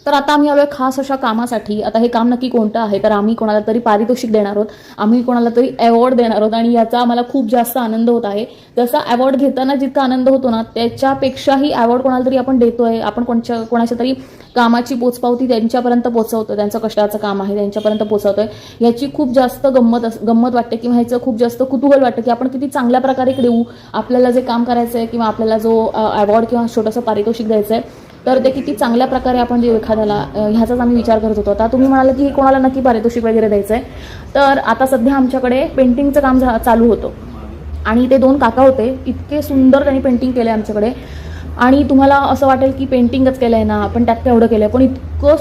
तर आता आम्ही आलो खास अशा कामासाठी. आता हे काम नक्की कोणतं आहे, तर आम्ही कोणाला तरी पारितोषिक देणार आहोत, आम्ही कोणाला तरी अवॉर्ड देणार आहोत आणि याचा आम्हाला खूप जास्त आनंद होत आहे. जसा अवॉर्ड घेताना जितका आनंद होतो ना, त्याच्यापेक्षाही अवॉर्ड कोणाला तरी आपण देतोय, आपण कोणाच्या तरी कामाची पोचपावती त्यांच्यापर्यंत पोहोचवतोय, त्यांचं कष्टाचं काम आहे त्यांच्यापर्यंत पोहोचवतोय, याची खूप जास्त गंमत वाटते किंवा ह्याचं खूप जास्त कुतूहल वाटतं की आपण किती चांगल्या प्रकारे देऊ. आपल्याला जे काम करायचं आहे किंवा आपल्याला जो अवॉर्ड किंवा छोटंसं पारितोषिक द्यायचं आहे, तर ते किती चांगल्या प्रकारे आपण देऊ एखाद्याला, ह्याचाच आम्ही विचार करत होतो. आता तुम्ही म्हणाल की हे कोणाला नक्की पारितोषिक वगैरे द्यायचं आहे, तर आता सध्या आमच्याकडे पेंटिंगचं काम चालू होतं आणि ते 2 काका होते, इतके सुंदर त्यांनी पेंटिंग केलं आहे आमच्याकडे. आणि तुम्हाला असं वाटेल की पेंटिंगच केलं आहे ना आपण, त्यात एवढं केलं आहे, पण इतकं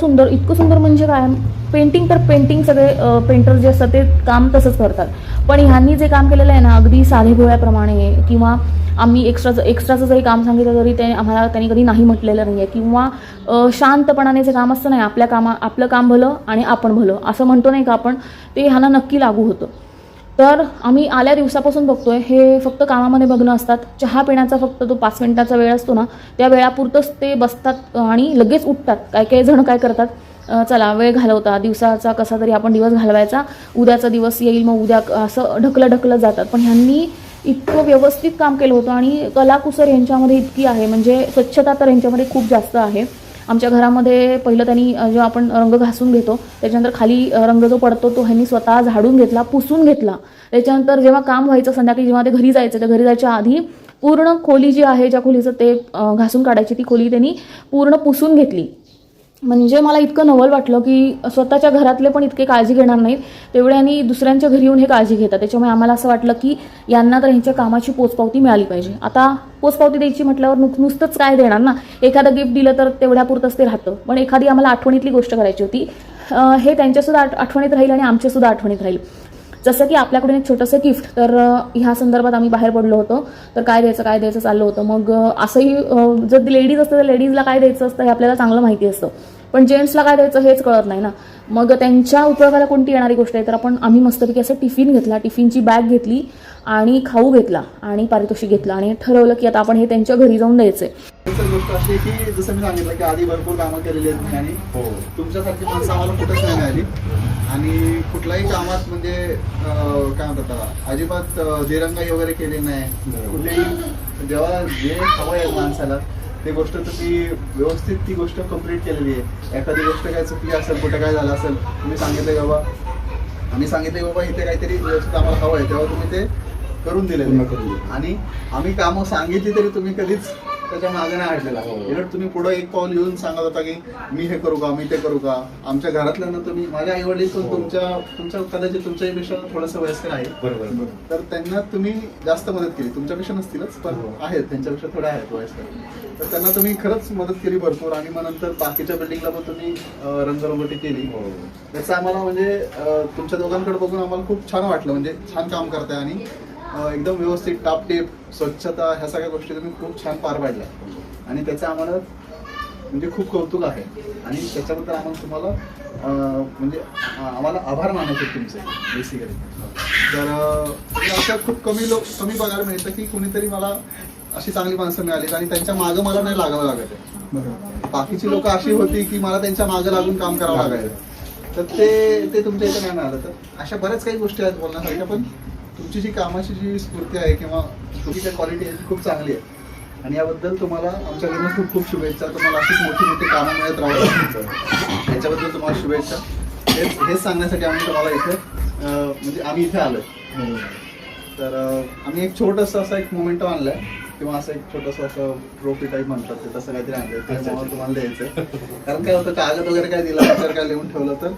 सुंदर म्हणजे काय, पेंटिंग सगळे पेंटर जे असतात ते काम तसंच करतात. पण ह्यांनी जे काम केलेलं आहे ना, अगदी साधेभोळ्याप्रमाणे, किंवा आम्ही एक्स्ट्राचं जरी काम सांगितलं तरी ते आम्हाला त्यांनी कधी नाही म्हटलेलं नाही आहे, किंवा शांतपणाने जे काम असतं नाही, आपलं काम भलं आणि आपण भलं असं म्हणतो नाही का आपण, ते ह्यांना नक्की लागू होतं. तर आम्ही आल्या दिवसापासून बघतोय, हे फक्त कामामध्ये बघणं असतात. चहा पिण्याचा फक्त तो 5 मिनिटाचा वेळ असतो ना, त्या वेळापुरतंच ते बसतात आणि लगेच उठतात. काही जण काय करतात, चला वेळ घालवता, दिवसाचा कसा तरी आपण दिवस घालवायचा, उद्याचा दिवस येईल मग उद्या, असं ढकलत जातात. पण ह्यांनी इतकं व्यवस्थित काम केलं होतं आणि कलाकुसर यांच्यामध्ये इतकी आहे, म्हणजे स्वच्छता तर यांच्यामध्ये खूप जास्त आहे. आमच्या घरामध्ये पहिलं त्यांनी जेव्हा आपण रंग घासून घेतो त्याच्यानंतर खाली रंग जो पडतो तो ह्यांनी स्वतः झाडून घेतला, पुसून घेतला. त्याच्यानंतर जेव्हा काम व्हायचं संध्याकाळी, जेव्हा ते घरी जायचं, तर घरी जायच्या आधी पूर्ण खोली जी आहे, ज्या खोलीचं ते घासून काढायची, ती खोली त्यांनी पूर्ण पुसून घेतली. म्हणजे मला इतकं नवल वाटलं की स्वतःच्या घरातले पण इतके काळजी घेणार नाहीत तेवढे आणि दुसऱ्यांच्या घरी येऊन हे काळजी घेतात. त्याच्यामुळे आम्हाला असं वाटलं की यांना तर ह्यांच्या कामाची पोचपावती मिळाली पाहिजे. आता पोचपावती द्यायची म्हटल्यावर नुसतंच काय देणार ना, एखादं गिफ्ट दिलं तर तेवढ्यापुरतंच ते राहतं, पण एखादी आम्हाला आठवणीतली गोष्ट करायची होती. हे त्यांच्यासुद्धा आठवणीत राहील आणि आमच्यासुद्धा आठवणीत राहील. जसं की आपल्याकडून एक छोटंसं गिफ्ट, तर ह्या संदर्भात आम्ही बाहेर पडलो होतो, तर काय द्यायचं चाललं होतं. मग असंही जर लेडीज असतं तर लेडीजला काय द्यायचं असतं हे आपल्याला चांगलं माहिती असतं, पण जेंट्सला काय द्यायचं हेच कळत नाही ना. मग त्यांच्या उपयोगाला कोणती येणारी गोष्ट आहे, तर आम्ही मस्तपैकी असं टिफिन घेतला, टिफिनची बॅग घेतली आणि खाऊ घेतला आणि पारितोषिक घेतलं आणि ठरवलं की आता आपण हे त्यांच्या घरी जाऊन द्यायचंय. गोष्ट अशी की जसं मी सांगितलं की आधी भरपूर कामं केलेली आहेत आणि तुमच्यासारखी माणसं आम्हाला कुठंच नाही मिळाली आणि कुठल्याही कामात म्हणजे काय म्हणतात त्याला, अजिबात दिरंगाई वगैरे केली नाही. कुठेही जेव्हा जे हवं आहे माणसाला ते गोष्ट तुम्ही व्यवस्थित ती गोष्ट कम्प्लीट केलेली आहे. एखादी गोष्ट काय चुकली असेल, कुठं काय झालं असेल, तुम्ही सांगितलं बाबा, आम्ही सांगितलं बाबा इथे काहीतरी व्यवस्थित आम्हाला हवं आहे, तेव्हा तुम्ही ते करून दिले. आणि आम्ही कामं सांगितली तरी तुम्ही कधीच त्याच्या मागे नाही हटलेला. उलट तुम्ही पुढे एक पाऊल येऊन सांगत होता की मी हे करू का, मी ते करू का. आमच्या घरातल्यांना तुम्ही, माझ्या आई वडील पण तुमच्या कदाचित तुमच्यापेक्षा थोडंसं वयस्कर आहे, बरोबर, तर त्यांना तुम्ही जास्त मदत केली. तुमच्यापेक्षा नसतीलच पण आहेत, त्यांच्यापेक्षा थोड्या आहेत वयस्कर, तर त्यांना तुम्ही खरंच मदत केली भरपूर. आणि मग नंतर बाकीच्या बिल्डिंगला पण तुम्ही रंगरंगोटी केली. त्याचं आम्हाला म्हणजे तुमच्या दोघांकडे बघून आम्हाला खूप छान वाटलं, म्हणजे छान काम करताय आणि एकदम व्यवस्थित टापटीप स्वच्छता ह्या सगळ्या गोष्टी तुम्ही खूप छान पार पाडल्या आणि त्याचं आम्हाला म्हणजे खूप कौतुक आहे. आणि त्याच्याबद्दल आम्हाला तुम्हाला म्हणजे आम्हाला आभार मानायचे तुमचे बेसिकली. तर असं खूप कमी पगार मिळतं की कोणीतरी मला अशी चांगली माणसं मिळाली आणि त्यांच्या मागं मला नाही लागावं लागत आहे. बरोबर, बाकीची लोक अशी होती की मला त्यांच्या मागं लागून काम करावं लागायचं, तर ते तुमच्या इथे नाही मिळालं. तर अशा बऱ्याच काही गोष्टी आहेत बोलण्यासारख्या, पण तुमची जी कामाची जी स्फूर्ती आहे किंवा तुमची काही क्वालिटी आहे ती खूप चांगली आहे आणि याबद्दल तुम्हाला आमच्याकडनं खूप खूप शुभेच्छा. तुम्हाला अशीच मोठी कामं मिळत राहू याच्याबद्दल तुम्हाला शुभेच्छा. हेच सांगण्यासाठी आम्ही तुम्हाला इथे म्हणजे आम्ही इथे आलो. तर आम्ही एक छोटंसं असं एक मोमेंटो आणलाय किंवा असं एक छोटंसं असं ट्रॉफी टाईप म्हणतात ते, तसं काहीतरी आणलंय ते तुम्हाला द्यायचं. कारण काय होतं, कागद वगैरे काय दिला तर काय लिहून ठेवलं तर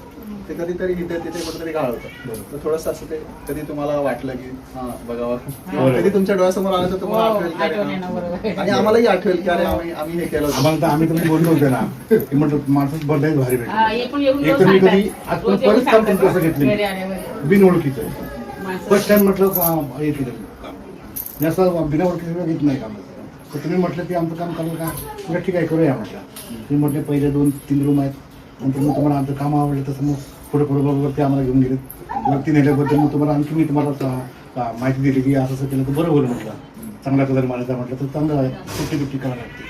ते कधीतरी इथे तिथे कुठेतरी घालवतं. तर थोडंसं असं ते कधी तुम्हाला वाटलं की हां बघावं किंवा कधी तुमच्या डोळ्यासमोर आलं तर तुम्हाला आठवेल आणि आम्हालाही आठवेल की अरे आम्ही हे केलं होतं. आम्ही तुम्ही बोललो होते ना की म्हटलं माणसं बदलाय भारी भेटली. एक तर मी कधी आजपर्यंत परत काम तुमचं असं घेतलं बिनओळखीचं. फर्स्ट टाइम म्हटलं येतील जास्त बिना ओळखीचं घेत नाही काम. तर तुम्ही म्हटलं की आमचं काम करू का, म्हटलं ठीक आहे करूया म्हटलं. तुम्ही म्हटले पहिले 2-3 रूम आहेत, नंतर मग तुम्हाला आमचं काम आवडलं तसं मग पुढे बरोबर ते आम्हाला घेऊन गेले. वरती नेल्याबद्दल मग तुम्हाला आणखी मी तुम्हाला माहिती दिली की असं केलं तर बरं होईल म्हटलं, चांगला कलर मारायचा म्हटलं तर चांगलं आहे, 50-50 करावं लागते.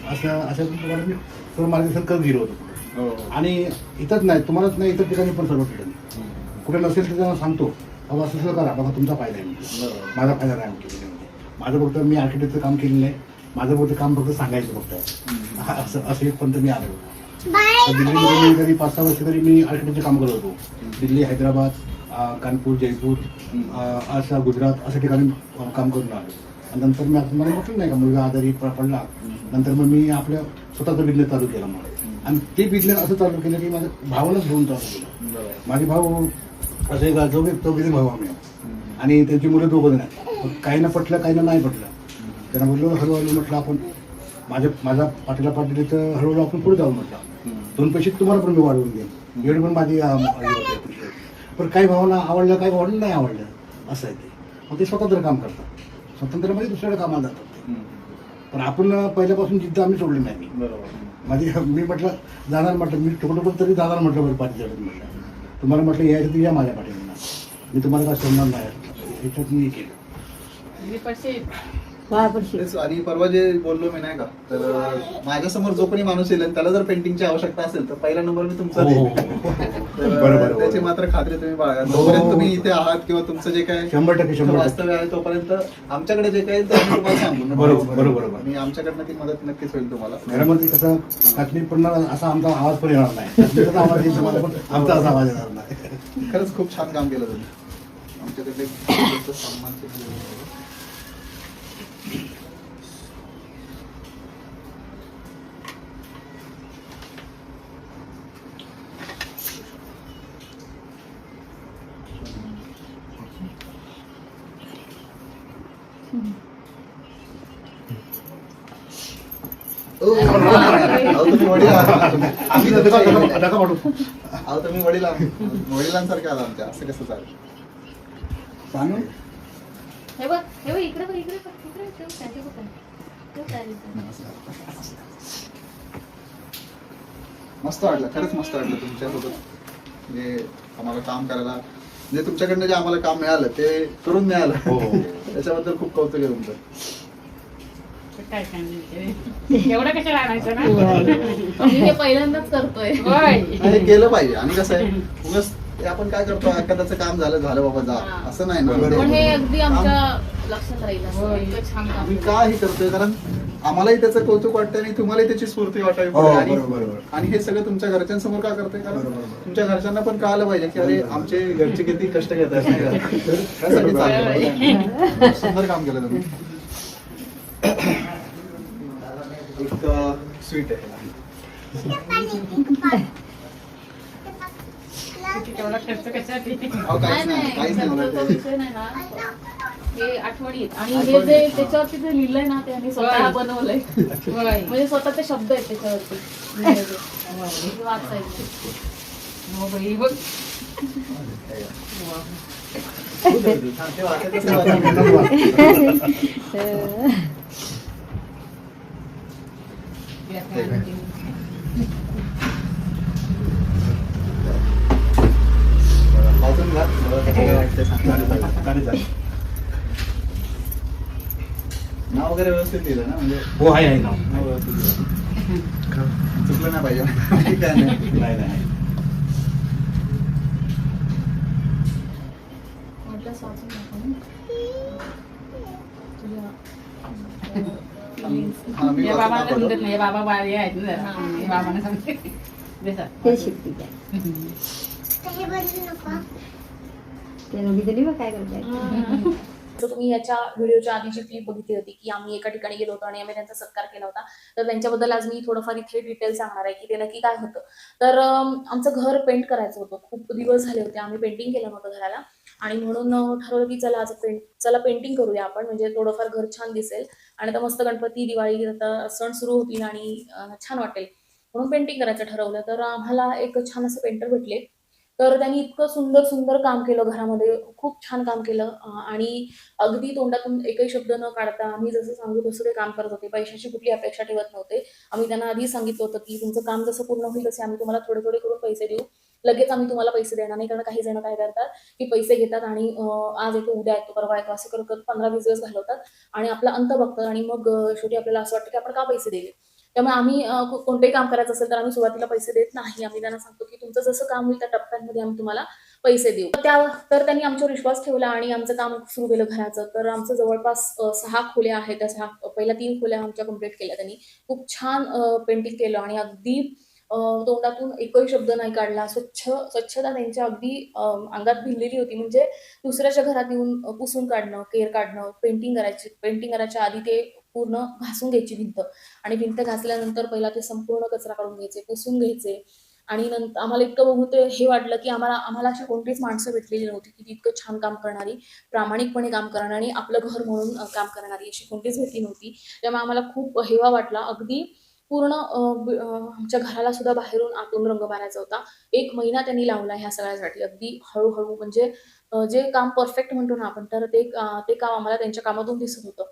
अशा तुम्हाला मी थोडं माझ्या दिवसात करत गेलो होतो. आणि इथंच नाही, तुम्हालाच नाही, इतर ठिकाणी पण सर्व ठिकाणी कुठे नसेल तर त्यांना सांगतो, बाबा असं सगळं करा, बाबा तुमचा फायदा आहे म्हणतो. माझा फायदा नाही म्हणतो त्याच्यामध्ये. माझं फक्त मी आर्किटेक्टचं काम केलेलं आहे, माझं फक्त काम फक्त सांगायचं फक्त असं एक पण मी आलो. दिल्लीमध्ये मी तरी 5-6 वर्ष तरी मी आर्किटेक्टचे काम करत होतो. दिल्ली, हैदराबाद, कानपूर, जयपूर, असं गुजरात अशा ठिकाणी काम करून आलो. आणि नंतर मी आता मला म्हटलं नाही का, मुलगा आजारी पडला, नंतर मग मी आपल्या स्वतःचा बिझनेस चालू केला मला. आणि ते बिझनेस असं चालू केलं की माझ्या भावालाच घेऊन चालू केलं. माझे भाऊ असे चौघे भाऊ आम्ही, आणि त्यांची मुलं दोघं नाही. काहींना पटलं, काहींना नाही पटलं. त्यांना म्हटलं हळूहळू म्हटलं आपण माझा पाटीला पाटीलीचं हळूहळू आपण पुढे जाऊ म्हटलं. 2 पैसे तुम्हाला पण मी वाढवून देईन, एवढी पण माझी पण काही भावांना आवडलं, काही भावांना नाही आवडलं, असं आहे ते. मग ते स्वतंत्र काम करतात, स्वतंत्रमध्ये दुसऱ्याला कामाला जातात. पण आपण पहिल्यापासून जिद्द आम्ही सोडली नाही. मी म्हटलं जाणार, म्हटलं मी टुकडं तरी जाणार म्हटलं बरं पाठीच्याकडे. म्हटलं तुम्हाला म्हटलं यायचं तर या माझ्या पाठीला, मी तुम्हाला काय सोडणार नाही. याच्यात मी केलं. आणि परवा जे बोललो मी नाही का, तर माझ्यासमोर जो कोणी माणूस येईल त्याला जर पेंटिंगची आवश्यकता असेल तर पहिला नंबर मी तुमचा देईन. तर त्याची मात्र खात्री तुम्ही बाळगा. जोपर्यंत तुम्ही इथे आहात किंवा तुमचं जे काय 100% वास्तव्य आहे तोपर्यंत आमच्याकडे जे काही ते आम्ही तुम्हाला सांगू. बरोबर. आणि आमच्याकडनं ती मदत नक्कीच होईल तुम्हाला. घरामध्ये कसं तकलीफ पडणार असा आमचा आवाज पण येणार नाही, तकलीफचा आवाज येईल तुम्हाला, पण आमचा असा आवाज येणार नाही. खरंच खूप छान काम केलं तुम्ही. आमच्याकडे सन्मान तुम्ही वडील आहात. आम्ही तुम्ही वडिलांसारखे आला आमच्या, असं कसं चालेल सांगू. मस्त वाटलं, खरंच मस्त वाटलं तुमच्यासोबत जे आम्हाला काम करायला, म्हणजे तुमच्याकडनं जे आम्हाला काम मिळालं ते करून मिळालं, त्याच्याबद्दल खूप कौतुक आहे तुमचं. एवढं कशाला आणायचं ना, हे पहिल्यांदाच करतोय. हे केलं पाहिजे. आणि कसं आहे, उगाच आपण काय करतो, एखाद्याचं काम झालं बाबा जा, असं नाही ना. पण हे अगदी आमच्या लक्षात राहील. छान काम. आम्ही का हे करतोय, कारण आम्हालाही त्याचं कौतुक वाटतं आणि तुम्हालाही त्याची स्फूर्ती वाटावी. आणि हे सगळं तुमच्या घरच्यांसमोर का करतोय, कारण तुमच्या घरच्यांना पण कळालं पाहिजे की अरे आमचे घरचे किती कष्ट घेत आहेत. त्यासाठी चालू सुंदर काम केलं तुम्ही. एक स्वीट आहे, तेवढा खर्च कशासाठी. काहीच नाही. विषय नाही ना, हे आठवणी आहेत. आणि हे जे त्याच्यावरती जे लिहिलंय ना ते आम्ही स्वतः बनवलंय. म्हणजे स्वतःचे शब्द आहेत त्याच्यावरती वाचायचे. नाव वगैरे व्यवस्थित दिलं ना, म्हणजे हो आहे नाव व्यवस्थित चुकलं नाही पाहिजे. काय नाही. बाबांना समजत नाही, बाबा बारी आहेत ना, बाबांना सांगते ते शिकते काय करताय. तर तुम्ही याच्या व्हिडिओच्या आधीची क्लिप बघितली होती की आम्ही एका ठिकाणी गेलो होतो आणि आम्ही त्यांचा सत्कार केला होता. तर त्यांच्याबद्दल आज मी थोडंफार इथे डिटेल सांगणार आहे की ते नक्की काय होतं. तर आमचं घर पेंट करायचं होतं, खूप दिवस झाले होते, आम्ही पेंटिंग केलं नव्हतं घराला. आणि म्हणून ठरवलं की चला पेंटिंग करूया आपण, म्हणजे थोडंफार घर छान दिसेल. आणि आता मस्त गणपती दिवाळी आता सण सुरू होतील आणि छान वाटेल म्हणून पेंटिंग करायचं ठरवलं. तर आम्हाला एक छान असं पेंटर भेटले. तर त्यांनी इतकं सुंदर काम केलं घरामध्ये, खूप छान काम केलं. आणि अगदी तोंडातून एकही शब्द न काढता आम्ही जसं सांगू तसं ते काम करत होते. पैशाची कुठली अपेक्षा ठेवत नव्हते. आम्ही त्यांना आधी सांगितलं होतं की तुमचं काम जसं पूर्ण होईल तसे आम्ही तुम्हाला थोडे करून पैसे देऊ, लगेच आम्ही तुम्हाला पैसे देणार नाही. कारण काही जण काय करतात की पैसे घेतात आणि आज येतो, उद्या येतो, परवा येतो, असं करत 15-20 दिवस घालवतात आणि आपला अंत बघतात. आणि मग शेवटी आपल्याला असं वाटतं की आपण का पैसे दिले. त्यामुळे आम्ही कोणतंही काम करायचं असेल तर आम्ही सुरुवातीला पैसे देत नाही. आम्ही त्यांना सांगतो की तुमचं जसं काम होईल त्या टप्प्यांमध्ये आम्ही तुम्हाला पैसे देऊ. तर त्यांनी आमच्यावर विश्वास ठेवला आणि आमचं काम सुरू केलं घराचं. तर आमचं जवळपास 6 खोल्या आहेत. त्या 6 पहिल्या 3 खोल्या आमच्या कंप्लीट केल्या त्यांनी. खूप छान पेंटिंग केलं आणि अगदी तोंडातून एकही शब्द नाही काढला. स्वच्छता त्यांच्या अगदी अंगात भिनलेली होती. म्हणजे दुसऱ्याच्या घरात येऊन पुसून काढणं, केर काढणं, पेंटिंग करायची. पेंटिंग करायच्या आधी ते पूर्ण घासून घ्यायची भिंत आणि भिंत घासल्यानंतर पहिला ते संपूर्ण कचरा काढून घ्यायचे, पुसून घ्यायचे आणि नंतर आम्हाला इतकं बघून ते हे वाटलं, की आम्हाला अशी कोणतीच माणसं भेटलेली नव्हती, की ती इतकं छान काम करणारी, प्रामाणिकपणे काम करणारी, आपलं घर म्हणून काम करणारी अशी कोणतीच भेटली नव्हती. त्यामुळे आम्हाला खूप हेवा वाटला. अगदी पूर्ण आमच्या घराला सुद्धा बाहेरून आतून रंग मारायचा होता. 1 महिना त्यांनी लावला ह्या सगळ्यासाठी. अगदी हळू म्हणजे जे काम परफेक्ट म्हणतो ना आपण, तर ते काम आम्हाला त्यांच्या कामातून दिसत होतं.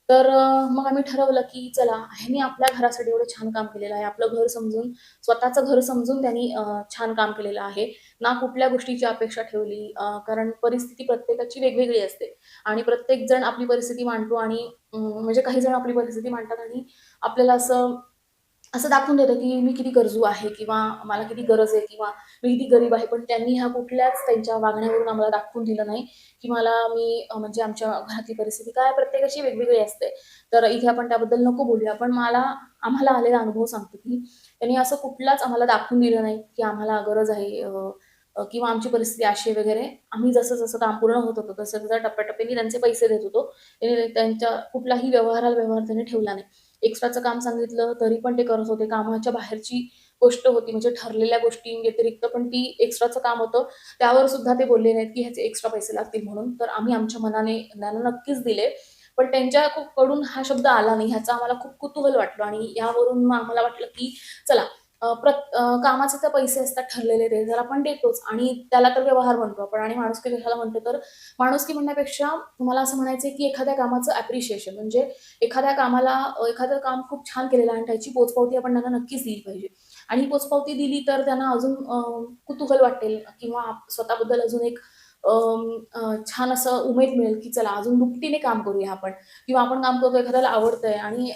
तर मग आम्ही ठरवलं, की चला ह्यानी आपल्या घरासाठी एवढं छान काम केलेलं आहे. आपलं घर समजून, स्वतःचं घर समजून त्यांनी छान काम केलेलं आहे. ना कुठल्या गोष्टीची अपेक्षा ठेवली. कारण परिस्थिती प्रत्येकाची वेगवेगळी असते आणि प्रत्येक जण आपली परिस्थिती मांडतो आणि म्हणजे काही जण आपली परिस्थिती मांडतात आणि आपल्याला असं असं दाखवून देतं, की मी किती गरजू आहे किंवा मला किती गरज आहे किंवा मी किती गरीब आहे. पण त्यांनी ह्या कुठल्याच त्यांच्या वागण्यावरून आम्हाला दाखवून दिलं नाही, की मी म्हणजे आमच्या घरातली परिस्थिती काय प्रत्येकाची वेगवेगळी असते. तर इथे आपण त्याबद्दल नको बोलूया. पण आम्हाला आलेला अनुभव सांगतो, की त्यांनी असं कुठलाच आम्हाला दाखवून दिलं नाही, की आम्हाला गरज आहे किंवा आमची परिस्थिती अशी आहे वगैरे. आम्ही जसं काम पूर्ण होत होतं, तसं टप्प्याटप्प्याने त्यांचे पैसे देत होतो. त्यांनी त्यांच्या कुठलाही व्यवहार त्यांनी ठेवला नाही. एक्स्ट्राचं काम सांगितलं तरी पण ते करत होते. कामाच्या बाहेरची गोष्ट होती म्हणजे ठरलेल्या गोष्टी व्यतिरिक्त पण ती एक्स्ट्राचं काम होतं. त्यावर सुद्धा ते बोलले नाहीत, की ह्याचे एक्स्ट्रा पैसे लागतील म्हणून. तर आम्ही आमच्या मनाने त्यांना नक्कीच दिले. पण त्यांच्याकडून हा शब्द आला नाही ह्याचं आम्हाला खूप कुतूहल वाटलं आणि यावरून मग आम्हाला वाटलं, की चला कामाचे तर पैसे असतात ठरलेले ते तर आपण देतोच आणि त्याला तर व्यवहार म्हणतो आपण आणि माणुसकी कशाला म्हणतो तर माणुसकी म्हणण्यापेक्षा मला असं म्हणायचं की एखाद्या कामाचं ॲप्रिशिएशन म्हणजे एखाद्या कामाला एखादं काम खूप छान केलेलं आहे आणि त्याची पोचपावती आपण त्यांना नक्कीच दिली पाहिजे आणि ही पोचपावती दिली तर त्यांना अजून कुतूहल वाटेल किंवा स्वतःबद्दल अजून एक छान असं उमेद मिळेल की चला अजून दुपटीने काम करूया आपण किंवा आपण काम करतो एखाद्याला आवडतंय आणि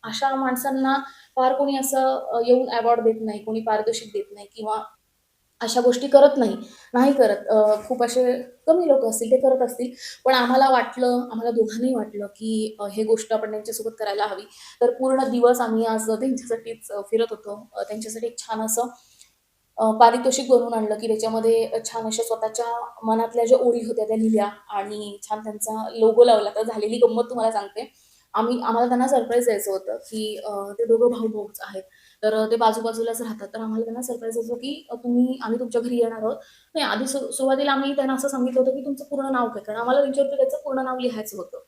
अशा माणसांना फार कोणी असं येऊन अवॉर्ड देत नाही, कोणी पारितोषिक देत नाही किंवा अशा गोष्टी करत नाही करत. खूप असे कमी लोकं असतील, ते करत असतील. पण आम्हाला दोघांनाही वाटलं, की हे गोष्ट आपण त्यांच्यासोबत करायला हवी. तर पूर्ण दिवस आम्ही आज त्यांच्यासाठीच फिरत होतो. त्यांच्यासाठी एक छान असं पारितोषिक बनवून आणलं, की त्याच्यामध्ये छान अशा स्वतःच्या मनातल्या ज्या ओळी होत्या त्या लिहिल्या आणि छान त्यांचा लोगो लावला. तर झालेली गंमत तुम्हाला सांगते. आम्हाला त्यांना सरप्राईज द्यायचं होतं, की ते दोघं भाऊ-भाऊच आहेत. तर ते बाजू-बाजूलाच राहतात. तर आम्हाला त्यांना सरप्राईज द्यायचं होतं, की आम्ही तुमच्या घरी येणार आहोत. नाही आधी सुरुवातीला आम्ही त्यांना असं सांगितलं होतं, की तुमचं पूर्ण नाव काय? कारण आम्हाला त्यांच्यावरती त्याचं पूर्ण नाव लिहायचं होतं.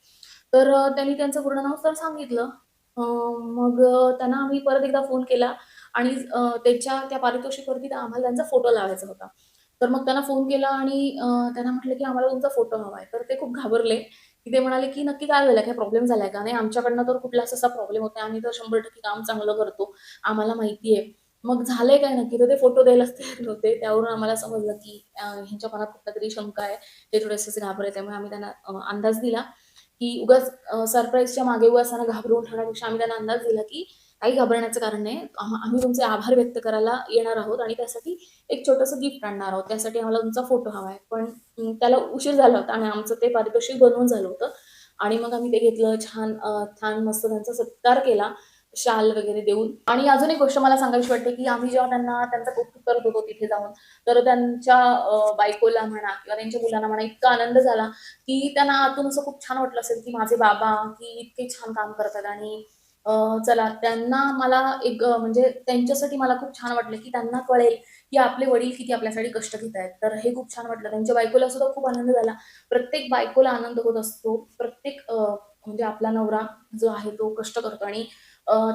तर त्यांनी त्यांचं पूर्ण नाव तर सांगितलं. मग त्यांना आम्ही परत एकदा फोन केला आणि त्या पारितोषिकवरती आम्हाला त्यांचा फोटो लावायचा होता. तर मग त्यांना फोन केला आणि त्यांना म्हटलं, की आम्हाला तुमचा फोटो हवा आहे. तर ते खूप घाबरले, की ते म्हणाले, की "नक्की काय झालं? काही प्रॉब्लेम झालाय का?" "नाही, आमच्याकडनं तर कुठलाच असा प्रॉब्लेम होत नाही. आम्ही तर 100% काम चांगलं करतो. आम्हाला माहिती आहे." मग झालंय काय नक्की? तर ते फोटो द्यायलाच तयार नव्हते. त्यावरून आम्हाला समजलं, की ह्यांच्या मनात कुठलीतरी शंका आहे. ते थोडेसे घाबरले. त्यामुळे आम्ही त्यांना अंदाज दिला, की उगाच सरप्राईजच्या मागे उगाच त्यांना घाबरवून ठेवण्यापेक्षा आम्ही त्यांना अंदाज दिला, की काही घाबरण्याचं कारण नाही. आम्ही तुमचे आभार व्यक्त करायला येणार आहोत आणि त्यासाठी एक छोटंसं गिफ्ट आणणार आहोत. त्यासाठी आम्हाला तुमचा फोटो हवा आहे. पण त्याला उशीर झाला होता आणि आमचं ते पारितोषिक बनवून झालं होतं आणि मग आम्ही ते घेतलं. छान मस्त त्यांचा सत्कार केला, शाल वगैरे देऊन. आणि अजून एक गोष्ट मला सांगावीशी वाटते, की आम्ही जेव्हा त्यांचं कौतुक करत होतो तिथे जाऊन, तर त्यांच्या बायकोला म्हणा किंवा त्यांच्या मुलांना म्हणा इतका आनंद झाला, की त्यांना आतून असं खूप छान वाटलं असेल, की माझे बाबा की इतके छान काम करतात आणि चला त्यांना मला एक म्हणजे त्यांच्यासाठी मला खूप छान वाटलं, की त्यांना कळेल, की आपले वडील किती आपल्यासाठी कष्ट घेत आहेत. तर हे खूप छान वाटलं. त्यांच्या बायकोला सुद्धा खूप आनंद झाला. प्रत्येक बायकोला आनंद होत असतो. प्रत्येक म्हणजे आपला नवरा जो आहे तो कष्ट करतो आणि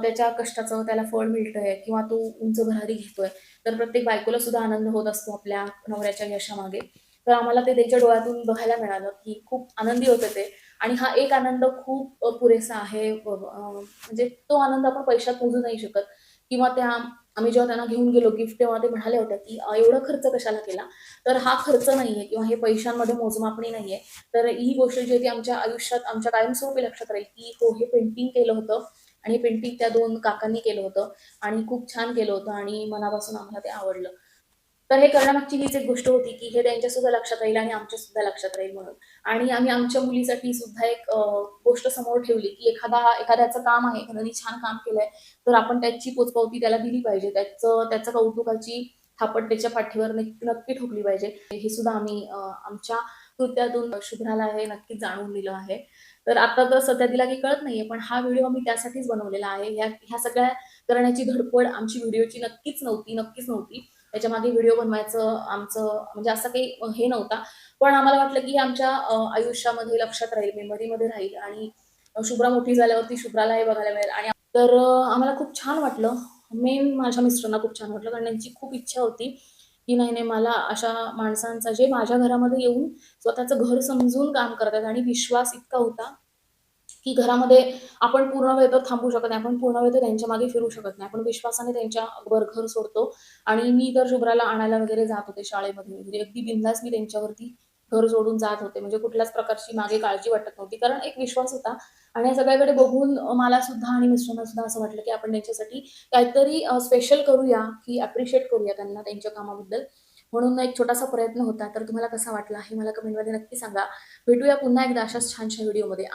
त्याच्या कष्टाचं त्याला फळ मिळतंय किंवा तो उंच भरारी घेतोय. तर प्रत्येक बायकोला सुद्धा आनंद होत असतो आपल्या नवऱ्याच्या यशामागे. तर आम्हाला ते त्यांच्या डोळ्यातून बघायला मिळालं, की खूप आनंदी होते ते आणि हा एक आनंद खूप पुरेसा आहे. म्हणजे तो आनंद आपण पैशात मोजू नाही शकत किंवा आम्ही जेव्हा त्यांना घेऊन गेलो गिफ्ट तेव्हा ते म्हणाले होते, की "एवढा खर्च कशाला केला?" तर हा खर्च नाहीये किंवा हे पैशांमध्ये मोजमापणी नाहीये. तर ही गोष्ट जी आहे ती आमच्या आयुष्यात आमच्या कायमस्वरूपी लक्षात राहील, की हो हे पेंटिंग केलं होतं आणि पेंटिंग त्या 2 काकांनी केलं होतं आणि खूप छान केलं होतं आणि मनापासून आम्हाला ते आवडलं. तर हे करण्यामागची हीच एक गोष्ट होती, की हे त्यांच्यासुद्धा लक्षात राहील आणि आमच्यासुद्धा लक्षात राहील म्हणून. आणि आम्ही आमच्या मुलीसाठी सुद्धा एक गोष्ट समोर ठेवली, की एखाद्याचं काम आहे, एखाद्याने छान काम केलंय, तर आपण त्याची पोचपावती त्याला दिली पाहिजे. त्याचं कौतुकाची थापट त्याच्या पाठीवर नक्की ठोकली पाहिजे. हे सुद्धा आम्ही आमच्या कृत्यातून शुभ्राला हे नक्कीच जाणवून दिलं आहे. तर आता तर सध्या तिला काही कळत नाहीये, पण हा व्हिडिओ मी त्यासाठीच बनवलेला आहे. ह्या सगळ्या करण्याची धडपड आमची व्हिडिओची नक्कीच नव्हती. त्याच्यामागे व्हिडिओ बनवायचं आमचं म्हणजे असं काही हे नव्हता. पण आम्हाला वाटलं, की हे आमच्या आयुष्यामध्ये लक्षात राहील, मेमरीमध्ये राहील आणि शुभ्रा मोठी झाल्यावरती शुभ्राला हे बघायला मिळेल आणि तर आम्हाला खूप छान वाटलं. मेन माझ्या मिस्टरांना खूप छान वाटलं कारण त्यांची खूप इच्छा होती, की नाही मला अशा माणसांचा जे माझ्या घरामध्ये येऊन स्वतःचं घर समजून काम करतात आणि विश्वास इतका होता, की घरामध्ये आपण पूर्ण वेळ तर थांबू शकत नाही. आपण पूर्ण वेळ तर त्यांच्या मागे फिरू शकत नाही. आपण विश्वासाने त्यांच्यावर घर सोडतो आणि मी तर शुभ्राला आणायला वगैरे जात होते शाळेमध्ये वगैरे. अगदी बिनधास्त मी त्यांच्यावरती घर सोडून जात होते. म्हणजे कुठल्याच प्रकारची मागे काळजी वाटत नव्हती. कारण एक विश्वास होता आणि या सगळ्याकडे बघून मला सुद्धा आणि मिस्टरांना सुद्धा असं वाटलं, की आपण त्यांच्यासाठी काहीतरी स्पेशल करूया, की अप्रिशिएट करूया त्यांना त्यांच्या कामाबद्दल. म्हणून एक छोटासा प्रयत्न होता. तर तुम्हाला कसा वाटला हे मला कमेंटमध्ये नक्की सांगा. भेटूया पुन्हा एकदा अशाच छानशा व्हिडिओमध्ये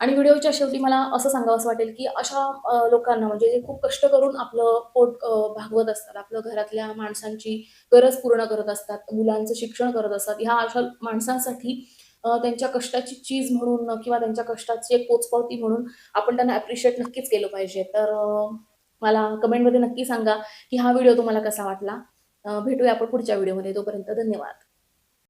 आणि व्हिडिओच्या शेवटी मला असं सांगावंसं वाटेल, की अशा लोकांना म्हणजे जे खूप कष्ट करून आपलं पोट भागवत असतात, आपलं घरातल्या माणसांची गरज पूर्ण करत असतात, मुलांचं शिक्षण करत असतात. ह्या अशा माणसांसाठी त्यांच्या कष्टाची चीज म्हणून किंवा त्यांच्या कष्टाची एक पोचपावती म्हणून आपण त्यांना ॲप्रिशिएट नक्कीच केलं पाहिजे. तर मला कमेंटमध्ये नक्की सांगा, की हा व्हिडिओ तुम्हाला कसा वाटला. भेटूया आपण पुढच्या व्हिडिओमध्ये. तोपर्यंत धन्यवाद.